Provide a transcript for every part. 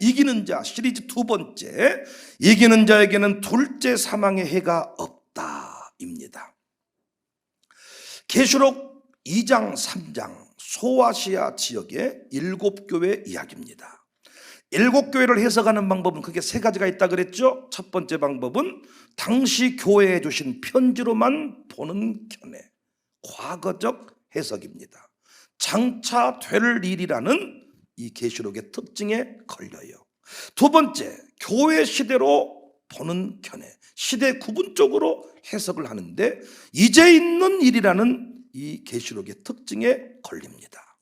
이기는 자 시리즈 두 번째, 이기는 자에게는 둘째 사망의 해가 없다입니다. 계시록 2장 3장 소아시아 지역의 7교회 이야기입니다. 7교회를 해석하는 방법은 크게 세 가지가 있다 그랬죠. 첫 번째 방법은 당시 교회에 주신 편지로만 보는 견해, 과거적 해석입니다. 장차 될 일이라는 이 계시록의 특징에 걸려요. 두 번째, 교회 시대로 보는 견해, 시대 구분적으로 해석을 하는데 이제 있는 일이라는 이 계시록의 특징에 걸립니다.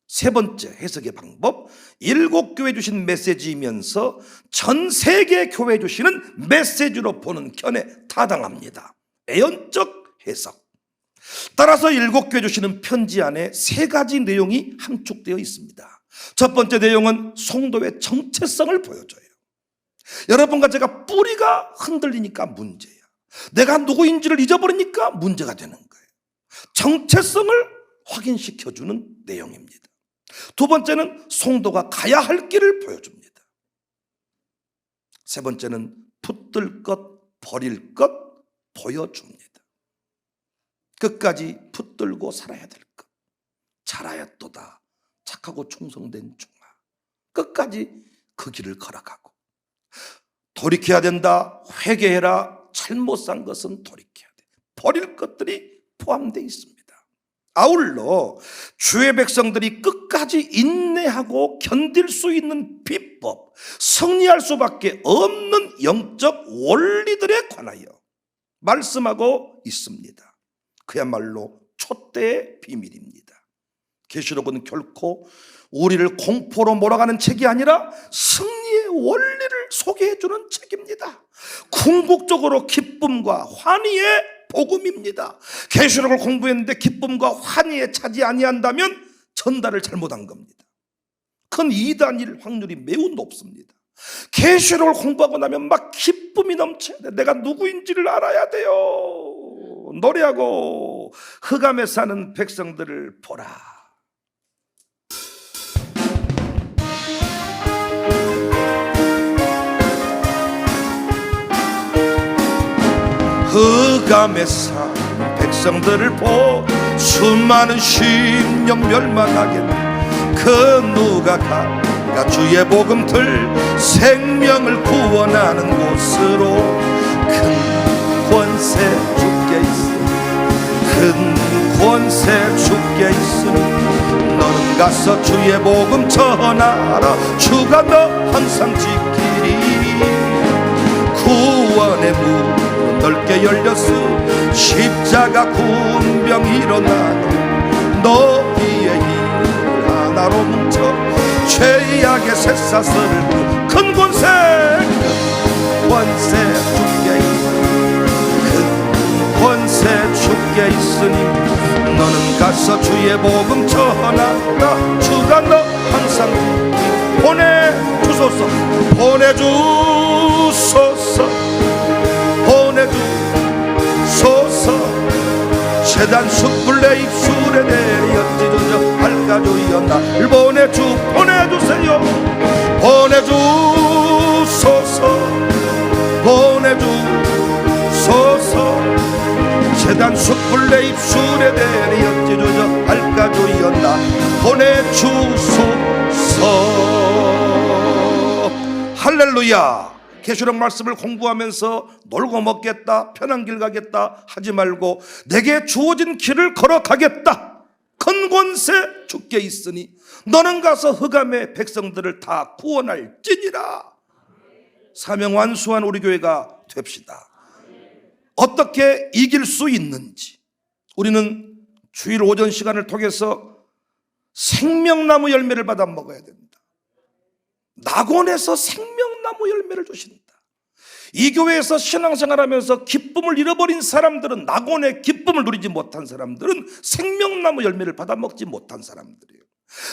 세 번째 해석의 방법, 7교회 주신 메시지이면서 전 세계 교회 주시는 메시지로 보는 견해 타당합니다. 애연적 해석. 따라서 7교회 주시는 편지 안에 세 가지 내용이 함축되어 있습니다. 첫 번째 내용은 성도의 정체성을 보여줘요. 여러분과 제가 뿌리가 흔들리니까 문제야. 내가 누구인지를 잊어버리니까 문제가 되는 거예요. 정체성을 확인시켜주는 내용입니다. 두 번째는 성도가 가야 할 길을 보여줍니다. 세 번째는 붙들 것, 버릴 것 보여줍니다. 끝까지 붙들고 살아야 될 것. 잘하였도다. 착하고 충성된 종아. 끝까지 그 길을 걸어가고. 돌이켜야 된다. 회개해라. 잘못 산 것은 돌이켜야 돼. 버릴 것들이 포함되어 있습니다. 아울러 주의 백성들이 끝까지 인내하고 견딜 수 있는 비법, 승리할 수밖에 없는 영적 원리들에 관하여 말씀하고 있습니다. 그야말로 촛대의 비밀입니다. 계시록은 결코 우리를 공포로 몰아가는 책이 아니라 승리의 원리를 소개해주는 책입니다. 궁극적으로 기쁨과 환희의 복음입니다. 계시록을 공부했는데 기쁨과 환희에 차지 아니한다면 전달을 잘못한 겁니다. 큰 이단일 확률이 매우 높습니다. 계시록을 공부하고 나면 막 기쁨이 넘쳐야 돼. 내가 누구인지를 알아야 돼요. 노래하고 흑암에 사는 백성들을 보라. 흑암에 사는 백성들을 보 수많은 심령 멸망하겠네. 그 누가 가 주의 복음 들 생명을 구원하는 곳으로 큰 권세 주께 있으니 큰 권세 주께 있으니 너는 가서 주의 복음 전하라. 주가 너 항상 지키리. 구원의 문 넓게 열렸으 십자가 군병 일어나도 너희의 힘을 하나로 뭉쳐 죄악의 쇠사슬을 큰 권세 주께 있으니 큰 권세 주께 있으니 너는 가서 주의 복음 전하라. 주가 너 항상 보내주소서. 재단 숯불 내 입술에 내려 찢어져 밝아주여 나를 보내주세요. 보내주소서. 재단 숯불 내 입술에 내려 찢어져 밝아주여 나 보내주소서. 할렐루야. 계시록 말씀을 공부하면서 놀고 먹겠다, 편한 길 가겠다 하지 말고 내게 주어진 길을 걸어가겠다. 큰 권세 주께 있으니 너는 가서 흑암의 백성들을 다 구원할지니라. 사명 완수한 우리 교회가 됩시다. 어떻게 이길 수 있는지 우리는 주일 오전 시간을 통해서 생명나무 열매를 받아 먹어야 됩니다. 낙원에서 생명나무 열매를 주신다. 이 교회에서 신앙생활하면서 기쁨을 잃어버린 사람들은, 낙원의 기쁨을 누리지 못한 사람들은 생명나무 열매를 받아 먹지 못한 사람들이에요.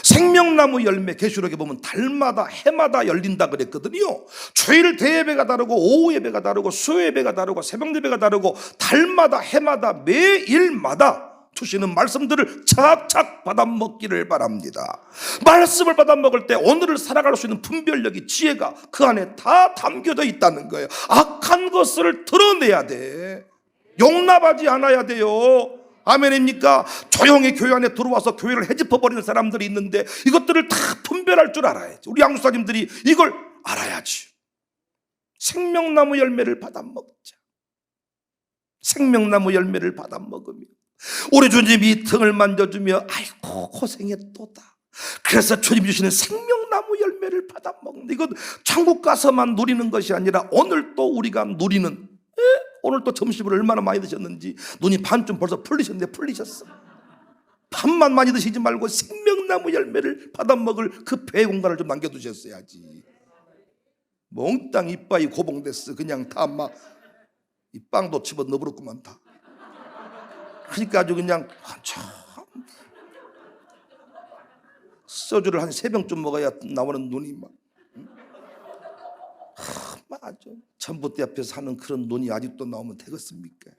생명나무 열매 계시록에 보면 달마다 해마다 열린다 그랬거든요. 주일 대예배가 다르고 오후 예배가 다르고 수요 예배가 다르고 새벽 예배가 다르고 달마다 해마다 매일마다 주시는 말씀들을 착착 받아먹기를 바랍니다. 말씀을 받아먹을 때 오늘을 살아갈 수 있는 분별력이, 지혜가 그 안에 다 담겨져 있다는 거예요. 악한 것을 드러내야 돼. 용납하지 않아야 돼요. 아멘입니까? 조용히 교회 안에 들어와서 교회를 헤집어버리는 사람들이 있는데 이것들을 다 분별할 줄 알아야지. 우리 양수사님들이 이걸 알아야지. 생명나무 열매를 받아먹자. 생명나무 열매를 받아먹으며 우리 주님이 등을 만져주며 아이고 고생했도다. 그래서 주님 주시는 생명나무 열매를 받아먹는다. 이건 천국 가서만 누리는 것이 아니라 오늘 또 우리가 누리는, 오늘 또 점심을 얼마나 많이 드셨는지 눈이 반쯤 벌써 풀리셨는데 풀리셨어. 밥만 많이 드시지 말고 생명나무 열매를 받아먹을 그 배의 공간을 좀 남겨두셨어야지. 몽땅 이빨이 고봉됐어. 그냥 다 막 이 빵도 집어 넣어버렸구만 다. 그러니까 아주 그냥 한참 소주를 한 3병쯤 먹어야 나오는 눈이 막 아주 전봇대 앞에서 하는 그런 눈이 아직도 나오면 되겠습니까?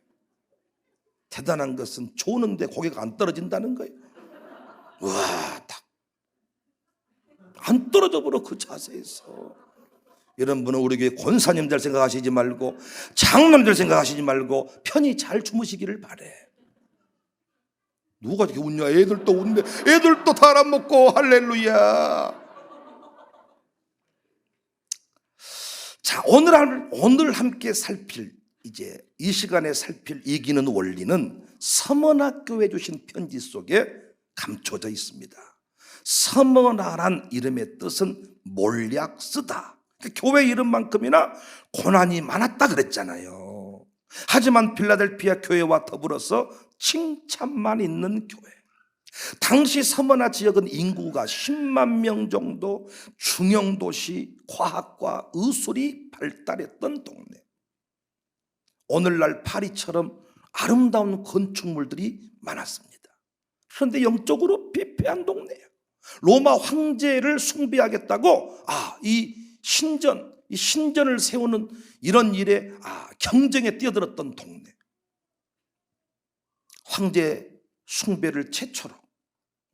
대단한 것은 조는데 고개가 안 떨어진다는 거예요. 와, 안 떨어져 버려 그 자세에서. 이런 분은 우리 교회 권사님 될 생각하시지 말고 장로님 될 생각하시지 말고 편히 잘 주무시기를 바래. 누가 이렇게 웃냐? 애들도 웃네. 애들도 다 알아먹고 할렐루야. 자, 오늘 함께 살필, 이제 이 시간에 살필 이기는 원리는 서머나교회 주신 편지 속에 감춰져 있습니다. 서머나란 이름의 뜻은 몰약 쓰다. 교회 이름만큼이나 고난이 많았다 그랬잖아요. 하지만 필라델피아 교회와 더불어서 칭찬만 있는 교회. 당시 서머나 지역은 인구가 10만 명 정도, 중형도시, 과학과 의술이 발달했던 동네. 오늘날 파리처럼 아름다운 건축물들이 많았습니다. 그런데 영적으로 피폐한 동네예요. 로마 황제를 숭배하겠다고 이 신전을 세우는 이런 일에 경쟁에 뛰어들었던 동네. 황제 숭배를 최초로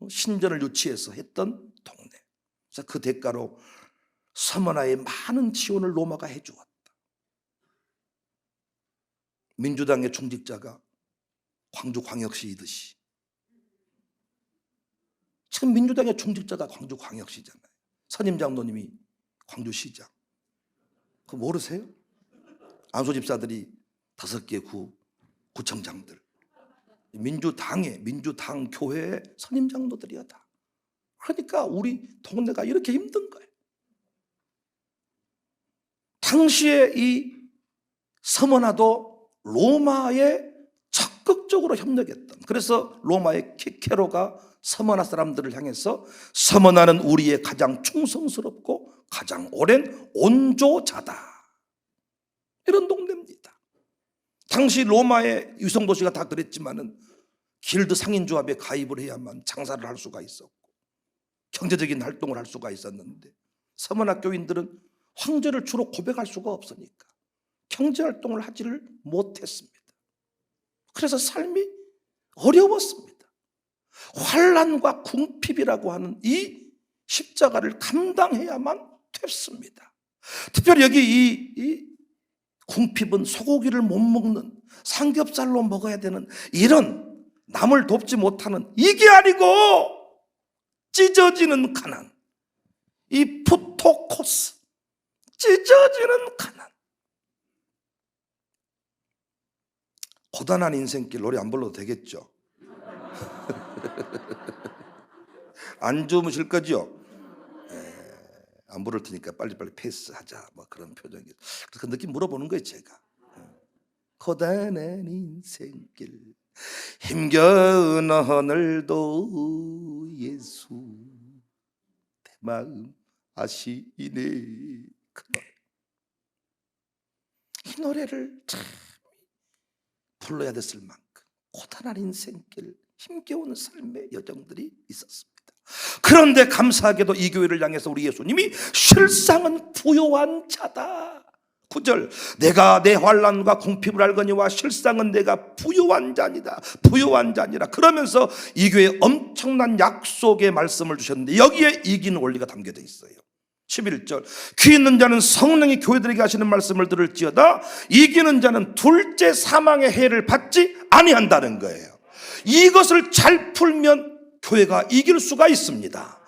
신전을 유치해서 했던 동네. 그래서 그 대가로 서머나에 많은 지원을 로마가 해주었다. 민주당의 중직자가 광주광역시이듯이 지금 민주당의 중직자가 광주광역시잖아요. 선임장로님이 광주시장. 그거 모르세요? 안소 집사들이 5개 구청장들. 민주당 교회의 선임장로들이야 다. 그러니까 우리 동네가 이렇게 힘든 거예요. 당시에 이 서머나도 로마에 적극적으로 협력했던, 그래서 로마의 키케로가 서머나 사람들을 향해서 서머나는 우리의 가장 충성스럽고 가장 오랜 온조자다, 이런 동네입니다. 당시 로마의 유성도시가 다 그랬지만은 길드 상인조합에 가입을 해야만 장사를 할 수가 있었고 경제적인 활동을 할 수가 있었는데 서머나 교인들은 황제를 주로 고백할 수가 없으니까 경제활동을 하지를 못했습니다. 그래서 삶이 어려웠습니다. 환난과 궁핍이라고 하는 이 십자가를 감당해야만 됐습니다. 특별히 여기 이 궁핍은 소고기를 못 먹는, 삼겹살로 먹어야 되는 이런 남을 돕지 못하는, 이게 아니고 찢어지는 가난, 이 푸토코스, 찢어지는 가난. 고단한 인생길 노래 안 불러도 되겠죠? 안 주무실 거죠? 안 부를 테니까 빨리빨리 패스하자, 뭐 그런 표정이. 그 느낌 물어보는 거예요 제가. 고단한 인생길 힘겨운 오늘도 예수 내 마음 아시네. 그 노래. 이 노래를 참 불러야 됐을 만큼 고단한 인생길, 힘겨운 삶의 여정들이 있었습니다. 그런데 감사하게도 이 교회를 향해서 우리 예수님이 실상은 부요한 자다, 9절, 내가 내 환난과 궁핍을 알거니와 실상은 내가 부유한 자니다. 부유한 자니라. 그러면서 이 교회에 엄청난 약속의 말씀을 주셨는데 여기에 이기는 원리가 담겨져 있어요. 11절, 귀 있는 자는 성령이 교회들에게 하시는 말씀을 들을지어다 이기는 자는 둘째 사망의 해를 받지 아니한다는 거예요. 이것을 잘 풀면 교회가 이길 수가 있습니다.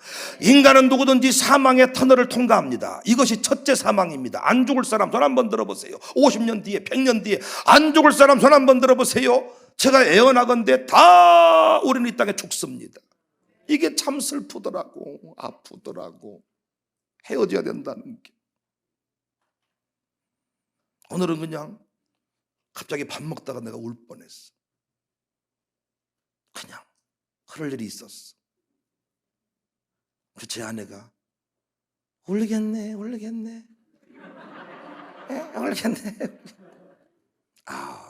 인간은 누구든지 사망의 터널을 통과합니다. 이것이 첫째 사망입니다. 안 죽을 사람 손 한번 들어보세요. 50년 뒤에 100년 뒤에 안 죽을 사람 손 한번 들어보세요. 제가 애원하건대 다 우리는 이 땅에 죽습니다. 이게 참 슬프더라고. 아프더라고. 헤어져야 된다는 게. 오늘은 그냥 갑자기 밥 먹다가 내가 울 뻔했어. 그냥 그럴 일이 있었어. 제 아내가 울겠네 울겠네 울겠네.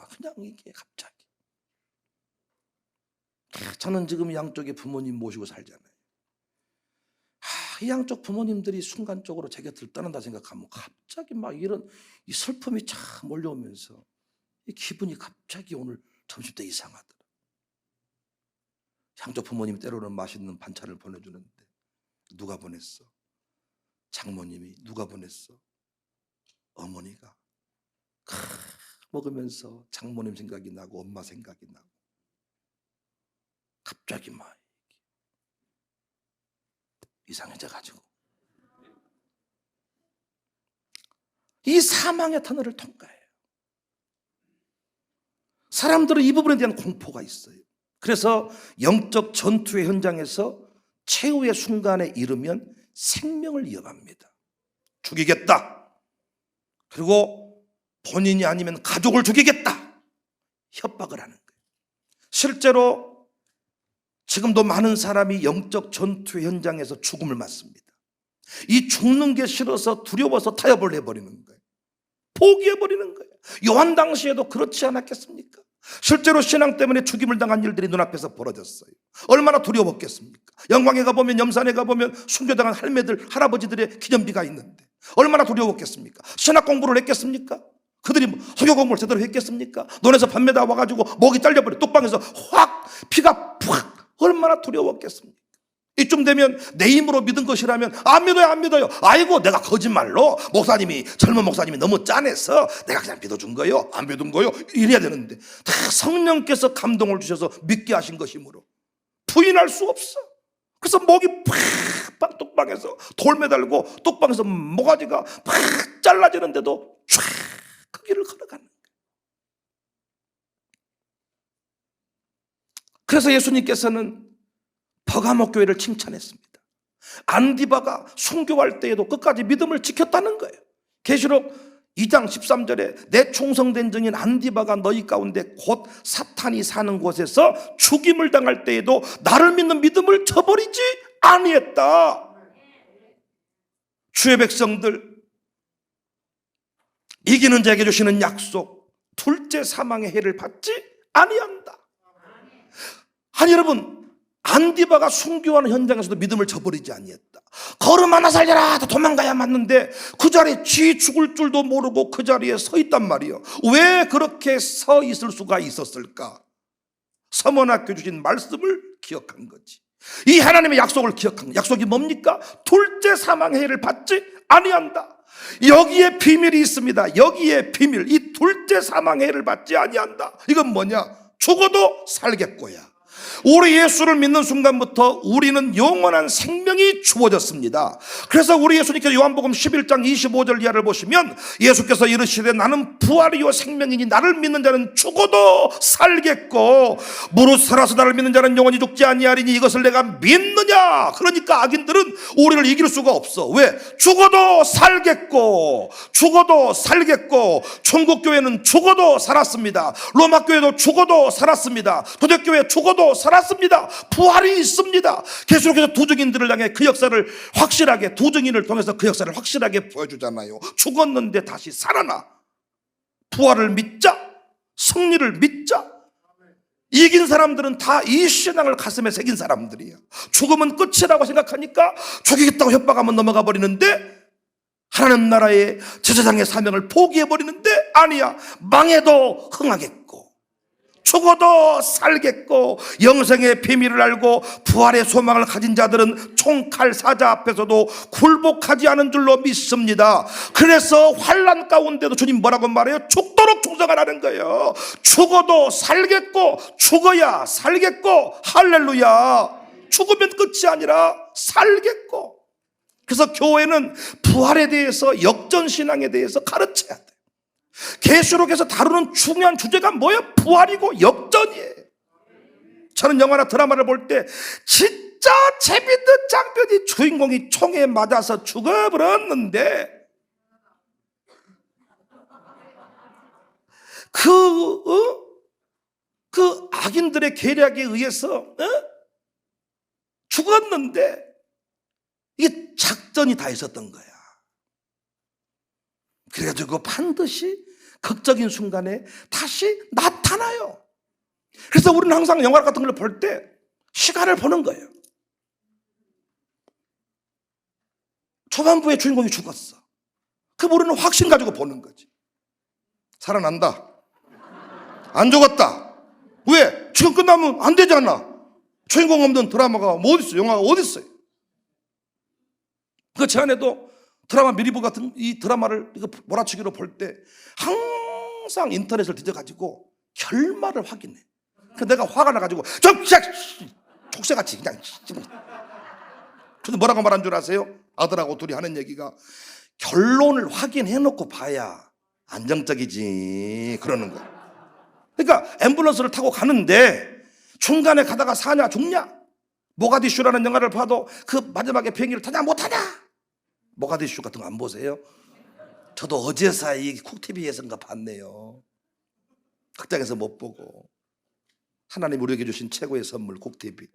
그냥 이게 갑자기. 저는 지금 양쪽에 부모님 모시고 살잖아요. 이 양쪽 부모님들이 순간적으로 제 곁을 떠난다 생각하면 갑자기 막 이런 이 슬픔이 참 몰려오면서 이 기분이 갑자기 오늘 점심때 이상하더라. 양쪽 부모님 때로는 맛있는 반찬을 보내주는데 누가 보냈어? 장모님이. 누가 보냈어? 어머니가. 먹으면서 장모님 생각이 나고 엄마 생각이 나고 갑자기 막 이상해져가지고 이 사망의 터널을 통과해요. 사람들은 이 부분에 대한 공포가 있어요. 그래서 영적 전투의 현장에서 최후의 순간에 이르면 생명을 이어갑니다. 죽이겠다. 그리고 본인이 아니면 가족을 죽이겠다. 협박을 하는 거예요. 실제로 지금도 많은 사람이 영적 전투의 현장에서 죽음을 맞습니다. 이 죽는 게 싫어서 두려워서 타협을 해버리는 거예요. 포기해버리는 거예요. 요한 당시에도 그렇지 않았겠습니까? 실제로 신앙 때문에 죽임을 당한 일들이 눈앞에서 벌어졌어요. 얼마나 두려웠겠습니까? 영광에 가보면, 염산에 가보면 순교당한 할매들, 할아버지들의 기념비가 있는데 얼마나 두려웠겠습니까? 신학 공부를 했겠습니까? 그들이 설교 공부를 제대로 했겠습니까? 논에서 밤매다 와가지고 목이 잘려버려 뚝방에서 확 피가 팍. 얼마나 두려웠겠습니까? 이쯤 되면 내 힘으로 믿은 것이라면 안 믿어요, 안 믿어요. 아이고 내가 거짓말로 젊은 목사님이 너무 짠해서 내가 그냥 믿어준 거요, 안 믿은 거요, 이래야 되는데 다 성령께서 감동을 주셔서 믿게 하신 것이므로 부인할 수 없어. 그래서 목이 팍 뚝방에서 돌 매달고 뚝방에서 모가지가 팍 잘라지는데도 쫙 그 길을 걸어가는 거예요. 그래서 예수님께서는 버가모 교회를 칭찬했습니다. 안디바가 순교할 때에도 끝까지 믿음을 지켰다는 거예요. 계시록 2장 13절에 내 충성된 증인 안디바가 너희 가운데 곧 사탄이 사는 곳에서 죽임을 당할 때에도 나를 믿는 믿음을 저버리지 아니했다. 주의 백성들, 이기는 자에게 주시는 약속, 둘째 사망의 해를 받지 아니한다. 아니 여러분, 안디바가 순교하는 현장에서도 믿음을 저버리지 아니했다. 걸음 하나 살려라 다 도망가야 맞는데 그 자리에 쥐 죽을 줄도 모르고 그 자리에 서 있단 말이에요. 왜 그렇게 서 있을 수가 있었을까? 서문학교 주신 말씀을 기억한 거지. 이 하나님의 약속을 기억한 거. 약속이 뭡니까? 둘째 사망의 해를 받지 아니한다. 여기에 비밀이 있습니다. 여기에 비밀. 이 둘째 사망의 해를 받지 아니한다. 이건 뭐냐? 죽어도 살겠고야. 우리 예수를 믿는 순간부터 우리는 영원한 생명이 주어졌습니다. 그래서 우리 예수님께서 요한복음 11장 25절 이하를 보시면 예수께서 이르시되 나는 부활이요 생명이니 나를 믿는 자는 죽어도 살겠고 무릇 살아서 나를 믿는 자는 영원히 죽지 아니하리니 이것을 내가 믿느냐. 그러니까 악인들은 우리를 이길 수가 없어. 왜? 죽어도 살겠고 죽어도 살겠고 천국교회는 죽어도 살았습니다. 로마교회도 죽어도 살았습니다. 도덕교회 죽어도 살았습니다. 부활이 있습니다. 계속해서 두 증인들을 향해 그 역사를 확실하게, 두 증인을 통해서 그 역사를 확실하게 보여주잖아요. 죽었는데 다시 살아나. 부활을 믿자. 승리를 믿자. 이긴 사람들은 다 이 신앙을 가슴에 새긴 사람들이에요. 죽음은 끝이라고 생각하니까 죽이겠다고 협박하면 넘어가 버리는데 하나님 나라의 제사장의 사명을 포기해버리는데 아니야. 망해도 흥하겠고 죽어도 살겠고 영생의 비밀을 알고 부활의 소망을 가진 자들은 총칼 사자 앞에서도 굴복하지 않은 줄로 믿습니다. 그래서 환난 가운데도 주님 뭐라고 말해요? 죽도록 충성하라는 거예요. 죽어도 살겠고 죽어야 살겠고 할렐루야. 죽으면 끝이 아니라 살겠고. 그래서 교회는 부활에 대해서 역전신앙에 대해서 가르쳐야 돼. 계시록에서 다루는 중요한 주제가 뭐예요? 부활이고 역전이에요. 저는 영화나 드라마를 볼 때 진짜 재밌는 장면이 주인공이 총에 맞아서 죽어버렸는데 그 악인들의 계략에 의해서 죽었는데 이게 작전이 다 있었던 거야. 그래가지고 반드시 극적인 순간에 다시 나타나요. 그래서 우리는 항상 영화 같은 걸 볼 때 시간을 보는 거예요. 초반부에 주인공이 죽었어. 그럼 우리는 확신 가지고 보는 거지. 살아난다. 안 죽었다. 왜? 지금 끝나면 안 되잖아. 주인공 없는 드라마가 뭐 어디 있어? 영화가 어디 있어요? 그 제 안에도 드라마 미리보 같은 이 드라마를 이거 몰아치기로 볼 때 항상 인터넷을 뒤져가지고 결말을 확인해. 그 내가 화가 나가지고 족쇄같이 그냥. 근데 뭐라고 말한 줄 아세요? 아들하고 둘이 하는 얘기가 결론을 확인해놓고 봐야 안정적이지 그러는 거. 그러니까 앰뷸런스를 타고 가는데 중간에 가다가 사냐 죽냐. 모가디슈라는 영화를 봐도 그 마지막에 비행기를 타냐 못 타냐. 모가디슈 같은 거 안 보세요? 저도 어제사 이 쿡TV에서인가 봤네요. 극장에서 못 보고. 하나님 우리에게 주신 최고의 선물 쿡TV.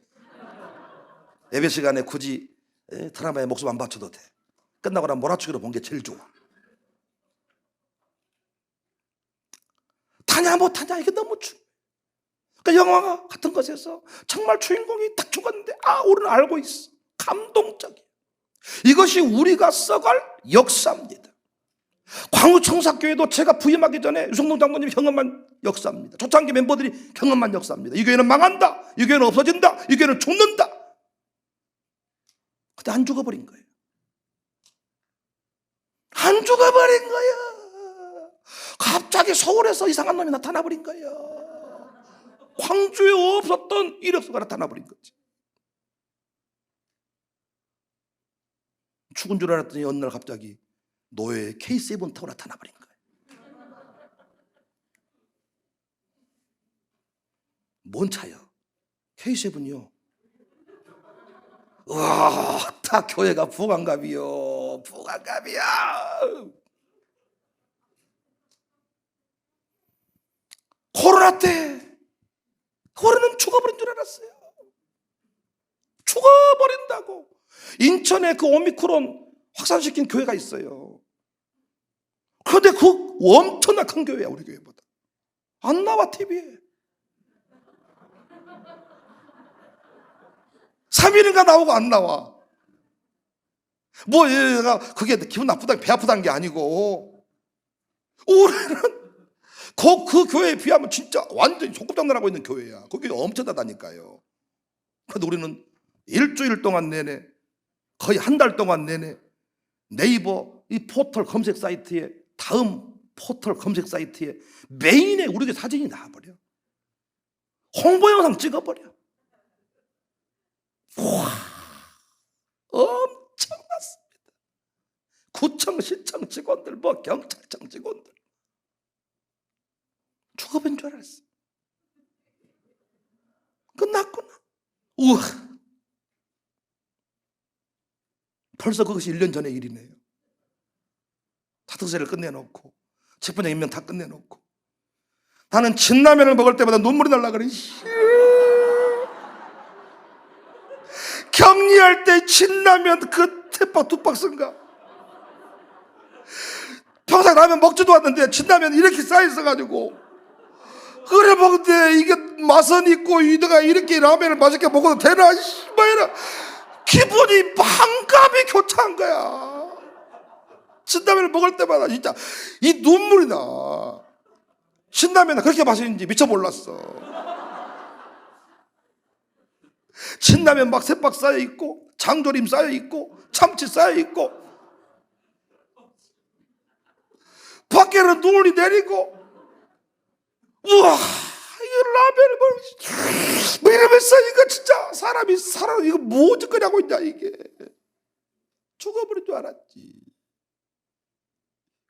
예배 시간에 굳이 드라마에 목숨 안 바쳐도 돼. 끝나고 나면 몰아치기로 본 게 제일 좋아. 타냐 못 타냐 이게 너무 중요해. 그러니까 영화 같은 것에서 정말 주인공이 딱 죽었는데 우리는 알고 있어. 감동적이야. 이것이 우리가 써갈 역사입니다. 광우청사교회도 제가 부임하기 전에 유성동 장로님이 경험한 역사입니다. 초창기 멤버들이 경험한 역사입니다. 이 교회는 망한다. 이 교회는 없어진다. 이 교회는 죽는다. 근데 안 죽어버린 거예요. 안 죽어버린 거야. 갑자기 서울에서 이상한 놈이 나타나버린 거야. 광주에 없었던 이력서가 나타나버린 거지. 죽은 줄 알았더니 어느 날 갑자기 노예에 K7 타고 나타나버린 거예요. 뭔 차요? K7이요. 와, 다 교회가 부관갑이요. 부관갑이야. 코로나 때 우리는 죽어버린 줄 알았어요. 죽어버린다고. 인천에 그 오미크론 확산시킨 교회가 있어요. 그런데 그 엄청난 큰 교회야. 우리 교회보다 안 나와 TV에. 3일인가 나오고 안 나와. 뭐 얘가 그게 기분 나쁘다 배 아프다는 게 아니고 우리는 그 교회에 비하면 진짜 완전히 소꿉장난하고 있는 교회야. 거기 엄청나다니까요. 그런데 우리는 일주일 동안 내내 거의 한 달 동안 내내 네이버 이 포털 검색 사이트에 다음 포털 검색 사이트에 메인에 우리 교회 사진이 나와버려. 홍보 영상 찍어버려. 와, 엄청났습니다. 구청 시청 직원들 뭐 경찰청 직원들 죽어본 줄 알았어. 끝났구나. 우와, 벌써 그것이 1년 전의 일이네요. 사특세를 끝내놓고 책분장 임명 다 끝내놓고 나는 진라면을 먹을 때마다 눈물이 날라 그래. 격리할 때 진라면 그 대박 2박스인가 평생 라면 먹지도 않는데 진라면 이렇게 쌓여있어가지고 그래 먹는데 이게 맛은 있고 내가 이렇게 라면을 맛있게 먹어도 되나 기분이 반감이 교차한 거야. 신라면을 먹을 때마다 진짜 이 눈물이 나. 신라면은 그렇게 맛있는지 미처 몰랐어. 신라면 막 새박 쌓여 있고, 장조림 쌓여 있고, 참치 쌓여 있고, 밖에는 눈이 내리고, 우와, 이 라면을 뭐 이러면서 이거 진짜 사람이 살아, 이거 뭐 짓거리하고 있냐, 이게. 죽어버린 줄 알았지.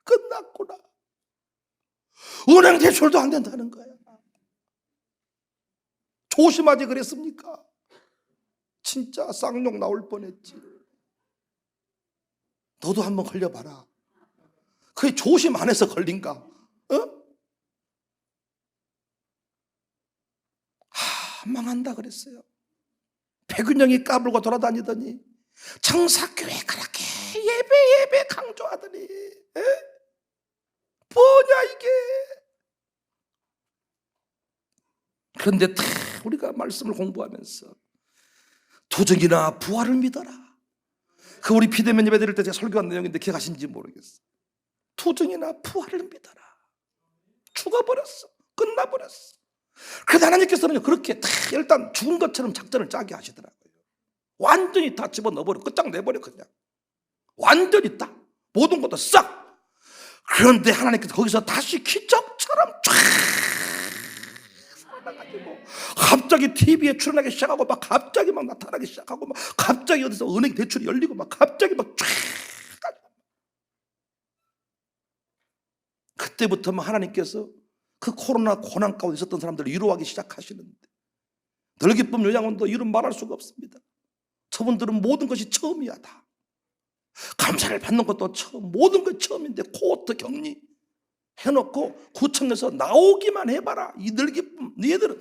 끝났구나. 은행 대출도 안 된다는 거야. 조심하지 그랬습니까? 진짜 쌍욕 나올 뻔했지. 너도 한번 걸려봐라. 그게 조심 안 해서 걸린가? 망한다 그랬어요. 백은영이 까불고 돌아다니더니 장사교회 그렇게 예배 강조하더니 뭐냐 이게. 그런데 다 우리가 말씀을 공부하면서 도적이나 부활을 믿어라. 그 우리 비대면 예배 드릴 때 제가 설교한 내용인데 기억하신지 모르겠어. 도적이나 부활을 믿어라. 죽어버렸어. 끝나버렸어. 그런데 하나님께서는 그렇게 다 일단 죽은 것처럼 작전을 짜게 하시더라고요. 완전히 다 집어넣어버려. 끝장내버려 그냥. 완전히 다. 모든 것도 싹. 그런데 하나님께서 거기서 다시 기적처럼 쫙 살아나가지고 갑자기 TV에 출연하기 시작하고 막 갑자기 막 나타나기 시작하고 막 갑자기 어디서 은행 대출이 열리고 막 갑자기 막 쫙. 그때부터 하나님께서 그 코로나 고난 가운데 있었던 사람들을 위로하기 시작하시는데 늘기쁨 요양원도 이름 말할 수가 없습니다. 저분들은 모든 것이 처음이야 다. 감사를 받는 것도 처음, 모든 것 처음인데 코호트 격리 해놓고 구청에서 나오기만 해봐라. 이 늘기쁨 너희들은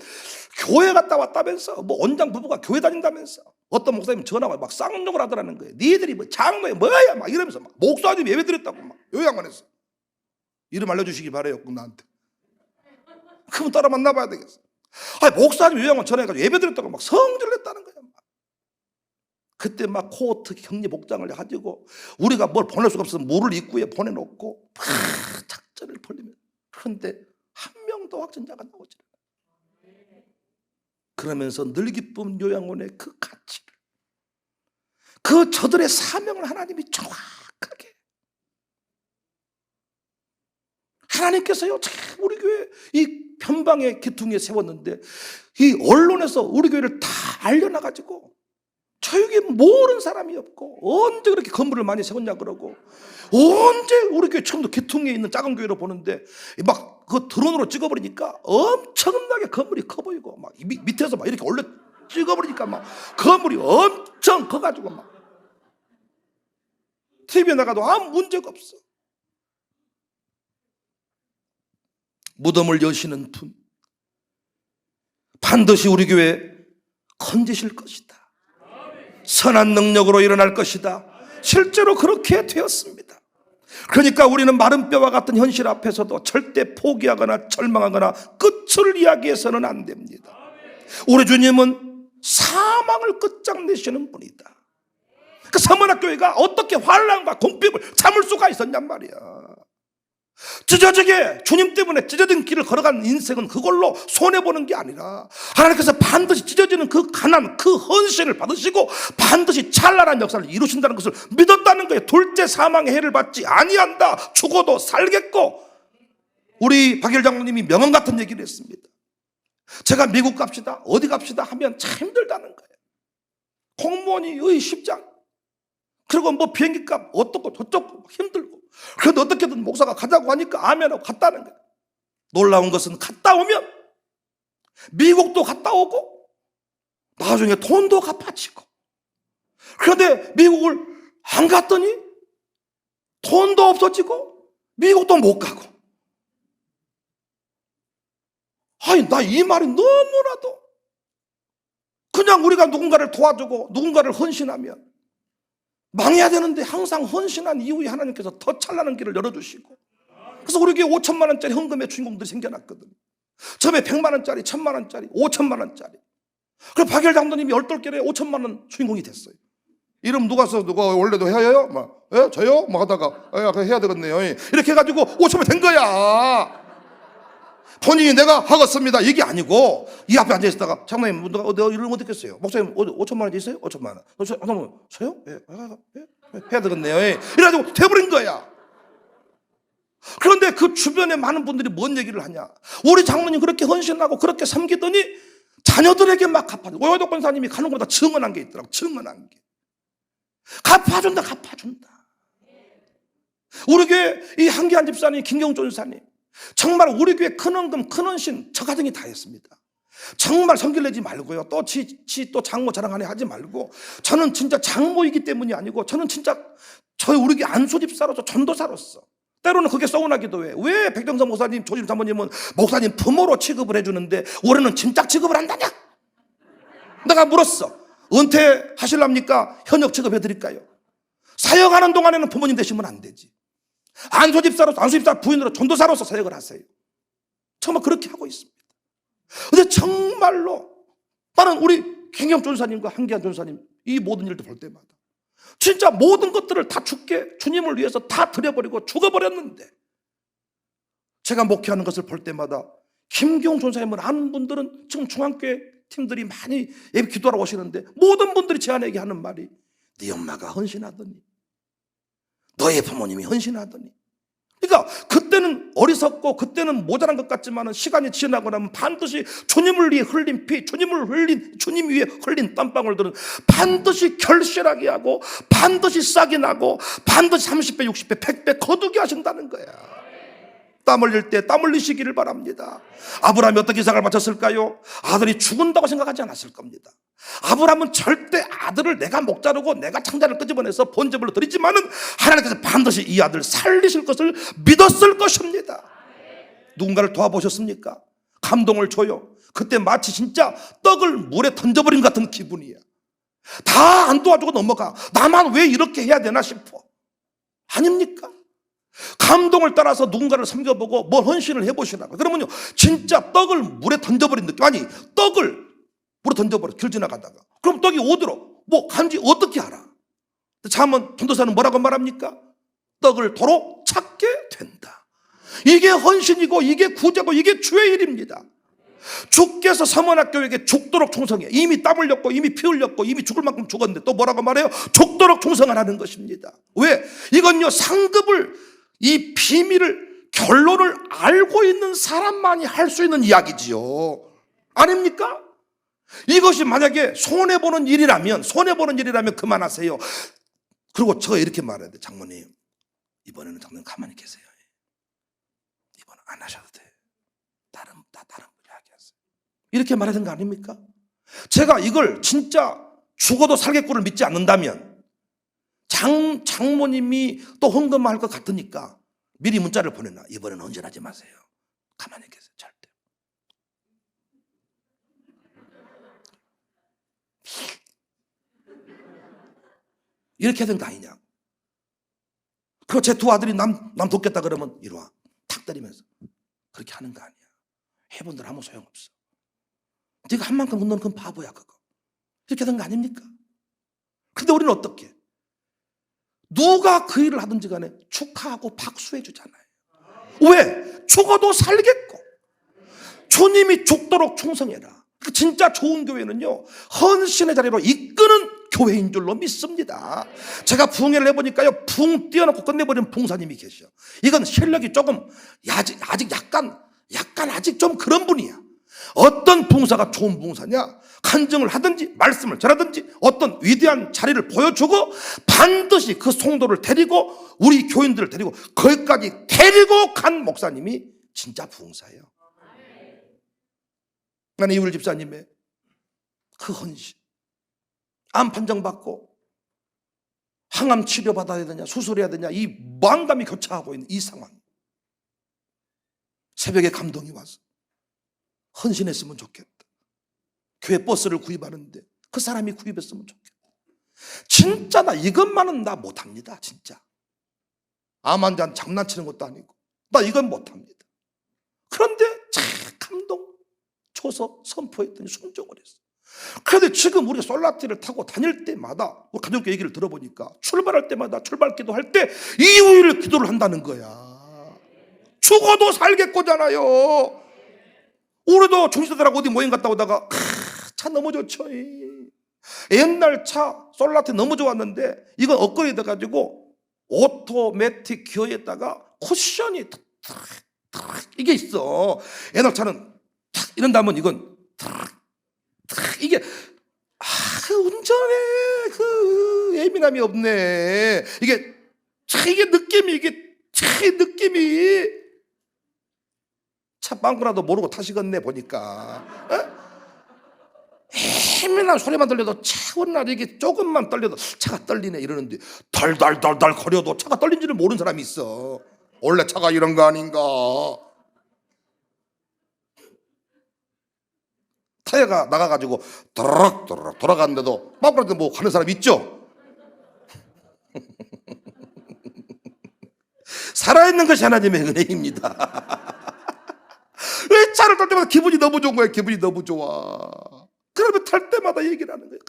교회 갔다 왔다면서 뭐 원장 부부가 교회 다닌다면서 어떤 목사님 전화가 막 쌍욕을 하더라는 거예요. 너희들이 뭐 장로에 뭐야 막 이러면서 막 목사님 예배 드렸다고 막 요양원에서. 이름 알려주시기 바래요 꼭 나한테. 그럼 따라 만나봐야 되겠어. 아니 목사님 요양원 전화해가지고 예배 드렸다고 막 성질을 냈다는 거야. 막. 그때 막 코호트 격리 복장을 가지고 우리가 뭘 보낼 수가 없어서 물을 입구에 보내놓고 막 작전을 벌리면 그런데 한 명도 확진자가 나오지 않아요. 그러면서 늘기쁨 요양원의 그 가치를 그 저들의 사명을 하나님이 정확하게 하나님께서요 우리 교회 이 편방의 기퉁에 세웠는데 이 언론에서 우리 교회를 다 알려놔가지고 저에게 모르는 사람이 없고 언제 그렇게 건물을 많이 세웠냐 그러고 언제 우리 교회 처음부터 기퉁에 있는 작은 교회로 보는데 막 그 드론으로 찍어버리니까 엄청나게 건물이 커 보이고 막 밑에서 막 이렇게 올려 찍어버리니까 막 건물이 엄청 커가지고 막 TV에 나가도 아무 문제가 없어. 무덤을 여시는 분 반드시 우리 교회 건지실 것이다. 선한 능력으로 일어날 것이다. 실제로 그렇게 되었습니다. 그러니까 우리는 마른 뼈와 같은 현실 앞에서도 절대 포기하거나 절망하거나 끝을 이야기해서는 안 됩니다. 우리 주님은 사망을 끝장내시는 분이다. 그 서문학교회가 어떻게 환난과 공핍을 참을 수가 있었냔 말이야. 찢어지게 주님 때문에 찢어진 길을 걸어간 인생은 그걸로 손해보는 게 아니라 하나님께서 반드시 찢어지는 그 가난 그 헌신을 받으시고 반드시 찬란한 역사를 이루신다는 것을 믿었다는 거예요. 둘째 사망의 해를 받지 아니한다. 죽어도 살겠고. 우리 박일 장로님이 명언 같은 얘기를 했습니다. 제가 미국 갑시다 어디 갑시다 하면 참 힘들다는 거예요. 공무원이 쉽지 않고 그리고 뭐 비행기값 어떻고 저쩌고 힘들고 그래도 어떻게든 목사가 가자고 하니까 아멘하고 갔다는 거예요. 놀라운 것은 갔다 오면 미국도 갔다 오고 나중에 돈도 갚아지고 그런데 미국을 안 갔더니 돈도 없어지고 미국도 못 가고 아니 나 이 말이 너무나도 그냥 우리가 누군가를 도와주고 누군가를 헌신하면 망해야 되는데 항상 헌신한 이후에 하나님께서 더 찬란한 길을 열어주시고 그래서 우리 교회 5천만 원짜리 헌금의 주인공들이 생겨났거든. 처음에 100만 원짜리, 1000만 원짜리, 5천만 원짜리. 그래서 박열 장로님이 10개에 5천만 원 주인공이 됐어요. 이름 누가 써? 누가 원래도 해요? 막, 예? 저요? 막 하다가, 해야 되겠네요. 이렇게 해가지고 5천만 된 거야. 본인이 내가 하겠습니다. 이게 아니고, 이 앞에 앉아있다가, 장로님, 내가 이름 어떻게 했어요? 목사님, 5천만 원 있어요? 5천만 원. 저요? 예, 해야 되겠네요. 이래가지고 돼버린 거야. 그런데 그 주변에 많은 분들이 뭔 얘기를 하냐? 우리 장로님 그렇게 헌신하고 그렇게 섬기더니 자녀들에게 막 갚아줘. 오여독 권사님이 가는 것보다 증언한 게 있더라고. 증언한 게. 갚아준다. 우리 교회 이 한기한 집사님, 김경준 집사님, 정말 우리 교회 큰 헌금, 큰 헌신 저 가정이 다 했습니다. 정말 성길 내지 말고요. 또 장모 자랑하네 하지 말고, 저는 진짜 장모이기 때문이 아니고, 저는 진짜 저희 우리 교회 안수 집사로서 전도사로서 때로는 그게 서운하기도 해. 왜 백정선 목사님, 조심 사모님은 목사님 부모로 취급을 해주는데 올해는 진짜 취급을 한다냐? 내가 물었어. 은퇴하실랍니까? 현역 취급해드릴까요? 사역하는 동안에는 부모님 되시면 안 되지. 안수집사로서, 안수집사 부인으로 전도사로서 사역을 하세요. 정말 그렇게 하고 있습니다. 근데 정말로 나는 우리 김경 전사님과 한기한 전사님 이 모든 일도 볼 때마다 진짜 모든 것들을 다 주님을 위해서 다 드려버리고 죽어버렸는데, 제가 목회하는 것을 볼 때마다 김경 전사님을 아는 분들은 지금 중앙교회 팀들이 많이 예배 기도하러 오시는데 모든 분들이 제 아내에게 하는 말이, 네 엄마가 헌신하더니, 너의 부모님이 헌신하더니. 그러니까 그때는 어리석고 그때는 모자란 것 같지만 시간이 지나고 나면 반드시 주님을 위해 흘린 피, 주님 위해 흘린 땀방울들은 반드시 결실하게 하고, 반드시 싹이 나고, 반드시 30배, 60배, 100배 거두게 하신다는 거야. 땀 흘릴 때 땀 흘리시기를 바랍니다. 아브라함이 어떻게 이삭을 바쳤을까요? 아들이 죽은다고 생각하지 않았을 겁니다. 아브라함은 절대 아들을 내가 목 자르고 내가 창자를 끄집어내서 번제물로 드리지만은 하나님께서 반드시 이 아들을 살리실 것을 믿었을 것입니다. 누군가를 도와보셨습니까? 감동을 줘요. 그때 마치 진짜 떡을 물에 던져버린 같은 기분이야. 다 안 도와주고 넘어가. 나만 왜 이렇게 해야 되나 싶어. 아닙니까? 감동을 따라서 누군가를 섬겨보고 뭘 헌신을 해보시라고. 그러면요, 진짜 떡을 물에 던져버린 느낌. 아니, 떡을 물에 던져버려, 길 지나가다가. 그럼 떡이 어디로, 간지 어떻게 알아? 잠언 전도사는 뭐라고 말합니까? 떡을 도로 찾게 된다. 이게 헌신이고, 이게 구제고, 이게 주의 일입니다. 주께서 서문학교에게 죽도록 충성해. 이미 땀 흘렸고, 이미 피 흘렸고, 이미 죽을 만큼 죽었는데 또 뭐라고 말해요? 죽도록 충성하라는 것입니다. 왜? 이건요, 상급을, 이 비밀을, 결론을 알고 있는 사람만이 할 수 있는 이야기지요. 아닙니까? 이것이 만약에 손해보는 일이라면 그만하세요. 그리고 제가 이렇게 말해야 돼. 장모님, 이번에는 장모님 가만히 계세요. 이번엔 안 하셔도 돼. 다른 분 이야기하세요. 이렇게 말해야 되는 거 아닙니까? 제가 이걸 진짜 죽어도 살겠구를 믿지 않는다면, 장모님이 또 헌금할 것 같으니까 미리 문자를 보내놔. 이번에는 헌신하지 마세요. 가만히 계세요. 절대. 이렇게 해야 되는 거 아니냐. 그리고 제 두 아들이 남 돕겠다 그러면 이리 와. 탁 때리면서. 그렇게 하는 거 아니야. 해본 대로 아무 소용없어. 네가 한 만큼 너는 그건 바보야 그거. 이렇게 된 거 아닙니까? 근데 우리는 어떻게? 누가 그 일을 하든지 간에 축하하고 박수해 주잖아요. 왜? 죽어도 살겠고 주님이 죽도록 충성해라. 진짜 좋은 교회는요, 헌신의 자리로 이끄는 교회인 줄로 믿습니다. 제가 부흥회를 해보니까요, 붕 띄워놓고 끝내버린 붕사님이 계셔. 이건 실력이 조금 아직 약간 아직 좀 그런 분이야. 어떤 붕사가 좋은 붕사냐? 간증을 하든지 말씀을 전하든지 어떤 위대한 자리를 보여주고 반드시 그 성도를 데리고, 우리 교인들을 데리고 거기까지 데리고 간 목사님이 진짜 붕사예요. 나는 이울 집사님의 그 헌신, 암 판정받고 항암 치료 받아야 되냐, 수술해야 되냐, 이 무안감이 교차하고 있는 이 상황, 새벽에 감동이 와서 헌신했으면 좋겠다. 교회 버스를 구입하는데 그 사람이 구입했으면 좋겠다. 진짜 나 이것만은 나 못합니다. 진짜 암 환자 장난치는 것도 아니고 나 이건 못합니다. 그런데 참 감동 줘서 선포했더니 순종을 했어. 그런데 지금 우리 솔라티를 타고 다닐 때마다 우리 가족교 얘기를 들어보니까 출발할 때마다 출발기도 할 때 2~5일 기도를 한다는 거야. 죽어도 살겠고잖아요. 우리도 중시들하고 어디 모임 갔다 오다가 차 너무 좋죠. 옛날 차 솔라티 너무 좋았는데 이건 업그레이드 돼가지고 오토매틱 기어에다가 쿠션이 이게 있어. 옛날 차는 이런다면 이건 이게 운전에 그 예민함이 없네. 이게 느낌이 차 빵꾸라도 모르고 타시겠네 보니까. 예민한 소리만 들려도 차원날 이게 조금만 떨려도 차가 떨리네 이러는데 달달달달 거려도 차가 떨린지를 모르는 사람이 있어. 원래 차가 이런 거 아닌가. 타이어가 나가가지고 도로록 돌아가는데도 빵꾸라도 뭐 가는 사람 있죠. 살아있는 것이 하나님의 은혜입니다. 왜 차를 탈 때마다 기분이 너무 좋은 거야. 기분이 너무 좋아. 그러면 탈 때마다 얘기를 하는 거예요.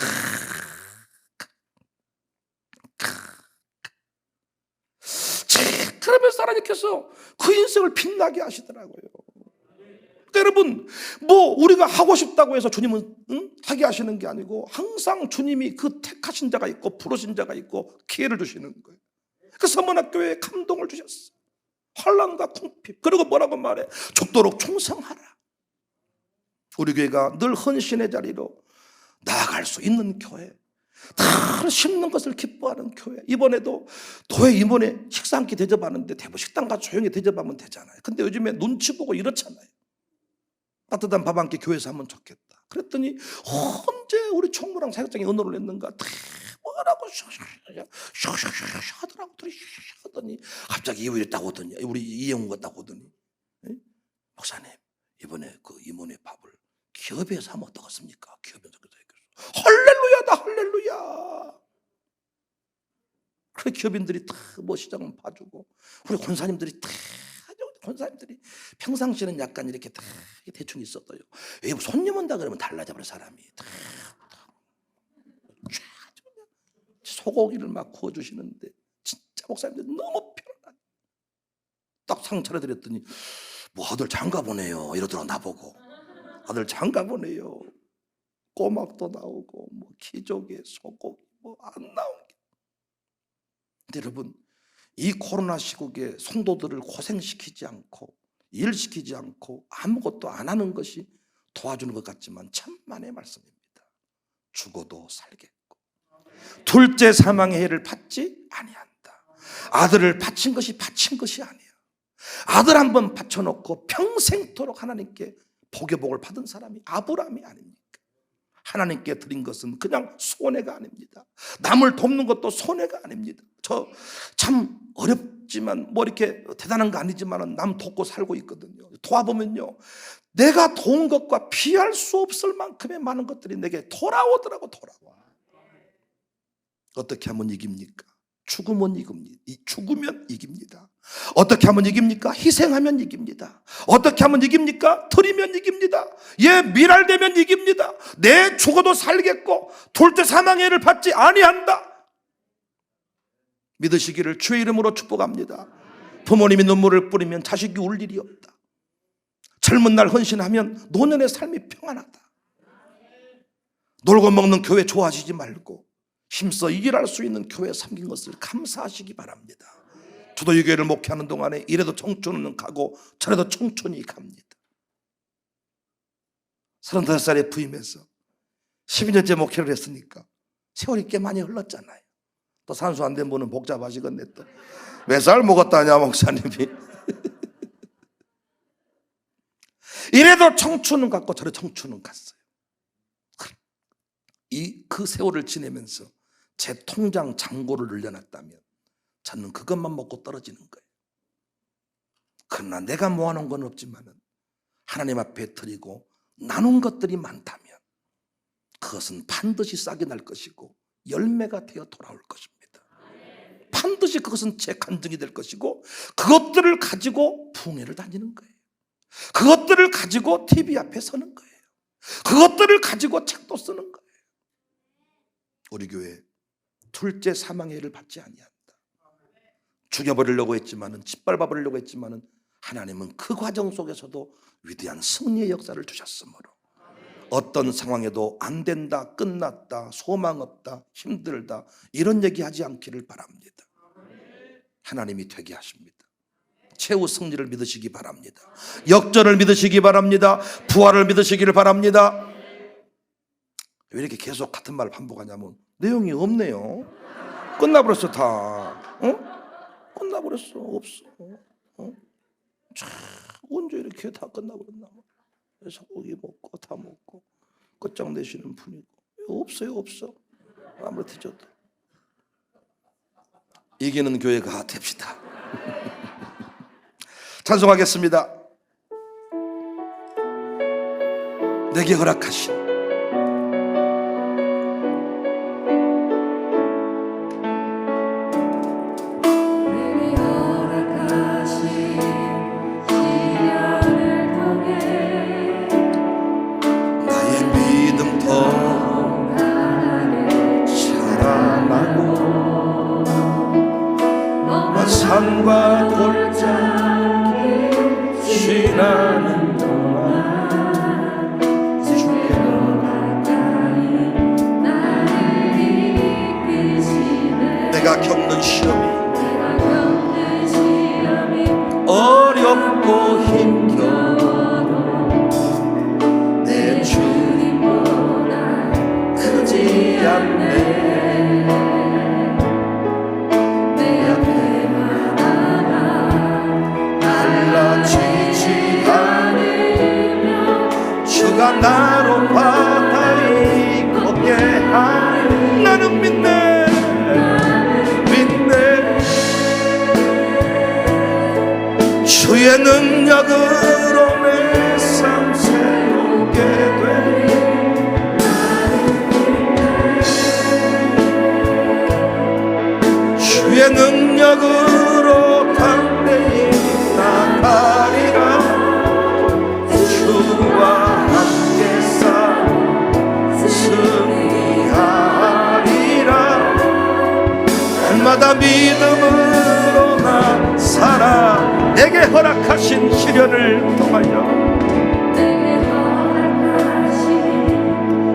그러면서 하나님께서 그 인생을 빛나게 하시더라고요. 그러니까 여러분, 뭐 우리가 하고 싶다고 해서 주님은 하게 하시는 게 아니고 항상 주님이 그 택하신 자가 있고 부르신 자가 있고 기회를 주시는 거예요. 그 서문학교에 감동을 주셨어. 환난과 궁핍. 그리고 뭐라고 말해? 죽도록 충성하라. 우리 교회가 늘 헌신의 자리로 나아갈 수 있는 교회, 다 심는 것을 기뻐하는 교회. 이번에도 교회 이번에 식사 한 끼 대접하는데 대부분 식당 가서 조용히 대접하면 되잖아요. 근데 요즘에 눈치 보고 이렇잖아요. 따뜻한 밥 한 끼 교회에서 하면 좋겠다. 그랬더니 언제 우리 총무랑 사역장에 언어를 냈는가 뭐라고 하더라고. 하더니 갑자기 이후에 딱 오더니 우리 이영우가 딱 오더니 목사님 이번에 그 이모네 밥을 기업에서 하면 어떻겠습니까? 기업에서 할렐루야다 할렐루야. 그래 기업인들이 다 뭐 시장은 봐주고 우리 권사님들이 다 권사님들이 평상시에는 약간 이렇게 다 대충 있었어요. 왜 손님 온다 그러면 달라져버려 사람이. 소고기를 막 구워주시는데 진짜 목사님들 너무 편안하게 딱 상 차려드렸더니 뭐 아들 장가 보네요 이러더라고. 나보고 아들 장가 보네요. 꼬막도 나오고 뭐 기조개 소고기 뭐 안 나온 게. 근데 여러분 이 코로나 시국에 성도들을 고생시키지 않고 일시키지 않고 아무것도 안 하는 것이 도와주는 것 같지만 천만의 말씀입니다. 죽어도 살겠고 둘째 사망의 해를 받지 아니한다. 아들을 바친 것이 아니야. 아들 한 번 바쳐놓고 평생토록 하나님께 복의 복을 받은 사람이 아브라함이 아닙니까? 하나님께 드린 것은 그냥 손해가 아닙니다. 남을 돕는 것도 손해가 아닙니다. 저 참 어렵지만 뭐 이렇게 대단한 거 아니지만 남 돕고 살고 있거든요. 도와보면요 내가 도운 것과 비할 수 없을 만큼의 많은 것들이 내게 돌아오더라고. 돌아와. 어떻게 하면 이깁니까? 죽으면 이깁니다. 어떻게 하면 이깁니까? 희생하면 이깁니다. 어떻게 하면 이깁니까? 드리면 이깁니다. 예, 미랄되면 이깁니다. 내 죽어도 살겠고 둘째 사망의 해를 받지 아니한다. 믿으시기를 주의 이름으로 축복합니다. 부모님이 눈물을 뿌리면 자식이 울 일이 없다. 젊은 날 헌신하면 노년의 삶이 평안하다. 놀고 먹는 교회 좋아하시지 말고 힘써 일할 수 있는 교회에 섬긴 것을 감사하시기 바랍니다. 저도 이 교회를 목회하는 동안에 이래도 청춘은 가고 저래도 청춘이 갑니다. 35살에 부임해서 12년째 목회를 했으니까 세월이 꽤 많이 흘렀잖아요. 또 산수 안 된 분은 복잡하시겠네. 또 몇 살 먹었다냐 목사님이. 이래도 청춘은 갔고 저래도 청춘은 갔어요. 그 세월을 지내면서 제 통장 잔고를 늘려놨다면 저는 그것만 먹고 떨어지는 거예요. 그러나 내가 모아놓은 건 없지만은 하나님 앞에 드리고 나눈 것들이 많다면 그것은 반드시 싹이 날 것이고 열매가 되어 돌아올 것입니다. 반드시 그것은 제 간증이 될 것이고 그것들을 가지고 풍회를 다니는 거예요. 그것들을 가지고 TV 앞에 서는 거예요. 그것들을 가지고 책도 쓰는 거예요. 우리 교회 둘째 사망해를 받지 아니한다. 죽여버리려고 했지만은, 짓밟아버리려고 했지만은 하나님은 그 과정 속에서도 위대한 승리의 역사를 주셨으므로 어떤 상황에도 안 된다, 끝났다, 소망 없다, 힘들다 이런 얘기하지 않기를 바랍니다. 하나님이 되게 하십니다. 최후 승리를 믿으시기 바랍니다. 역전을 믿으시기 바랍니다. 부활을 믿으시기를 바랍니다. 왜 이렇게 계속 같은 말을 반복하냐면 내용이 없네요. 끝나버렸어 다. 끝나버렸어. 없어. 참, 언제 이렇게 다 끝나버렸나. 소고기 먹고 다 먹고 끝장내시는 분이고 없어요. 없어. 아무리 뒤져도. 이기는 교회가 됩시다. 찬송하겠습니다. 내게 허락하신 산과 골짜기 지나는 동안 주께로 가까이 나를 이끄시네. 내가 겪는 시험이 어렵고 힘겨워도 내 주님보다 크지 않네. 주가 나로 바다에 걷게 하니 나는 믿네. 주의 능력으로 내 삶 새롭게 되니 주의 능력으로 담대히 나가리라. 주와 날마다 믿음으로 나 살아. 내게 허락하신 시련을 통하여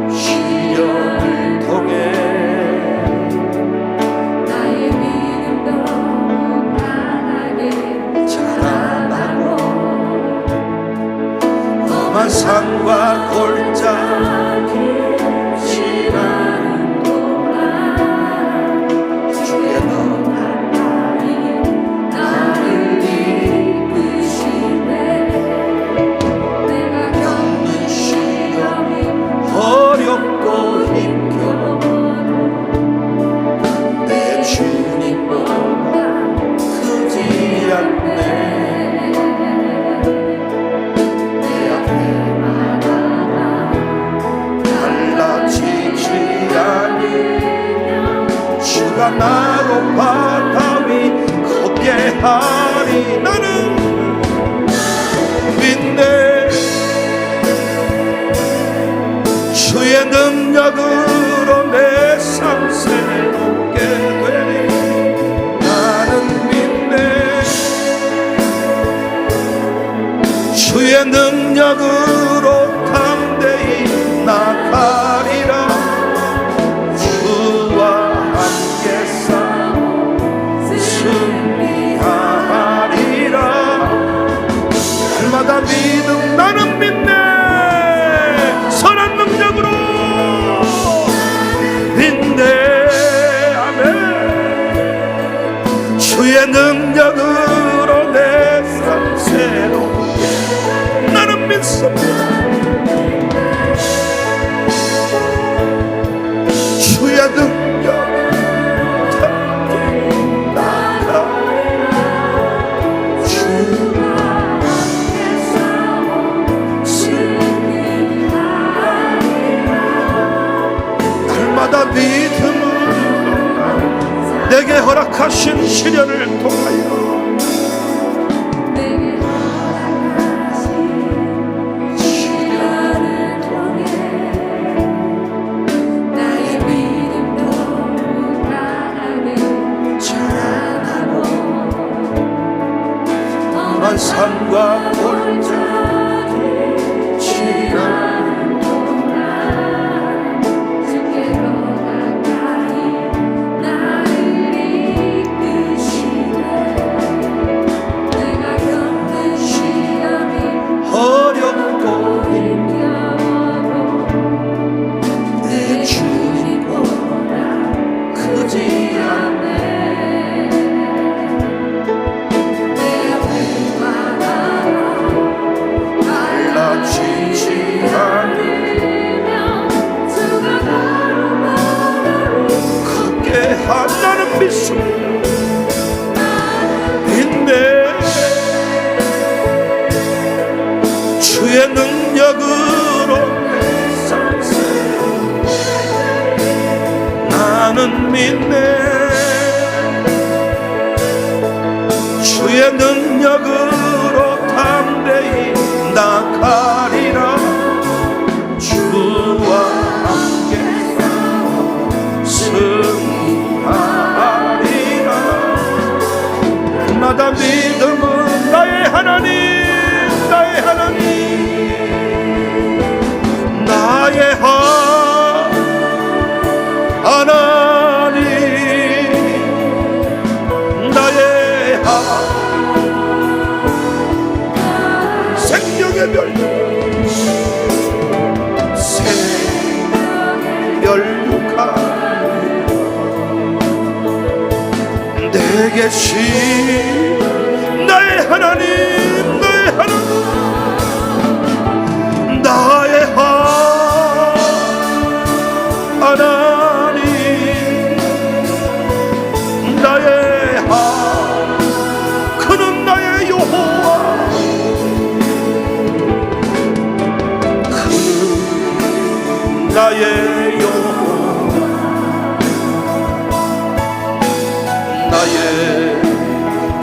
시련을 통해 나의 믿음도 강하게 자라나고 험한 산과 골짜기 지나는 동안 주의 너 가까이 나를 이끄시네. 내가 겪는 시험이 어렵고 힘겨워도 내 주님보다 크지 않네. 주가 나로 바다 위 걷게 하리. 나는 믿네. 주의 능력으로 내 삶 새롭게 되리. 나는 믿네. 주의 능력으로 담대히 나가리라. 날마다 믿음 나는 믿네. 선한 능력으로 믿네. 아멘. 주의 능력으로 내 삶 새롭게 나는 믿습니다. 주의 능력 믿음으로 내게 허락하신 시련을 통하여 시련을 통해 주가 골짜기 지나는 동안 주께로 가까이 나를 이끄시네. 내가 겪는 시험이 어렵고 힘겨워도 내 주님보다 크지 않네. 내가 웬만하나 달라지지 않으면 주가 나로 말하리. 크게 한다는 믿습니다. 빛내 주의 능력으로 나는 믿네. 주의 능력으로 담대히 나가리라. 주와 함께 승리하리라. 나다 믿음은 나의 하나님, 나의 하나님, 나의 하나님, 나의 생명의 별들, 생멸육하 내게 신 나의 하나님, 나의 하나님, 나의 하나님, 나의 그는 나의 여호와, 그는 나의 여호와, 나의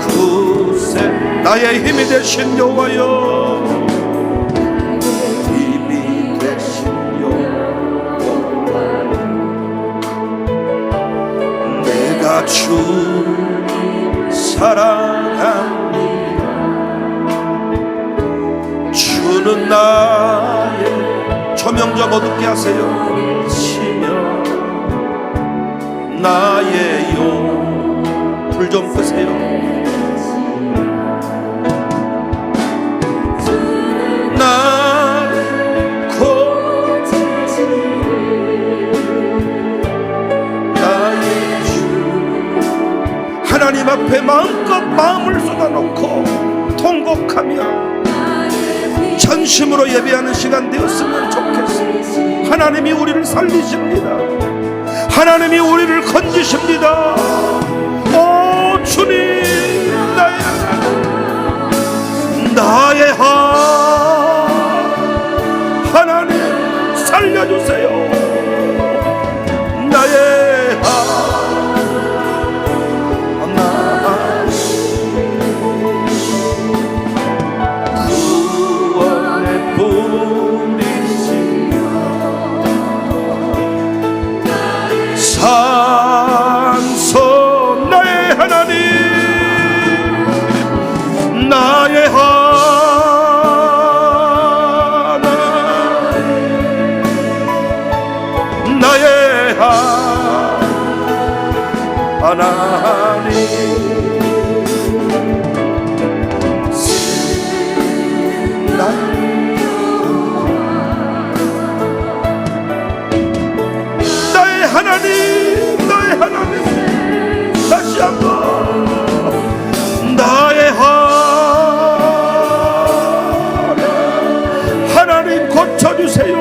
구세, 나의 힘이 되신 여호와여, 힘이 되신 여호와여, 내가 주 사랑합니다. 주는 나의 조명 좀 어둡게 하세요. 치며 나의 용 불 좀 끄세요. 날 고치시는 나의 주, 하나님 앞에 마음껏 마음을 쏟아놓고 통곡하며 전심으로 예배하는 시간 되었으면 좋겠습니다. 하나님이 우리를 살리십니다. 하나님이 우리를 건지십니다. 오 주님, 나의 하나님 살려주세요. 나의 구원의 분이시여, 산소 나의 하나님, 나의 나의 하나님, 나의 하나님, 나의 하나님, 다시 한번 나의 하나님 고쳐주세요.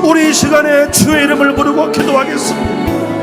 우리 이 시간에 주의 이름을 부르고 기도하겠습니다.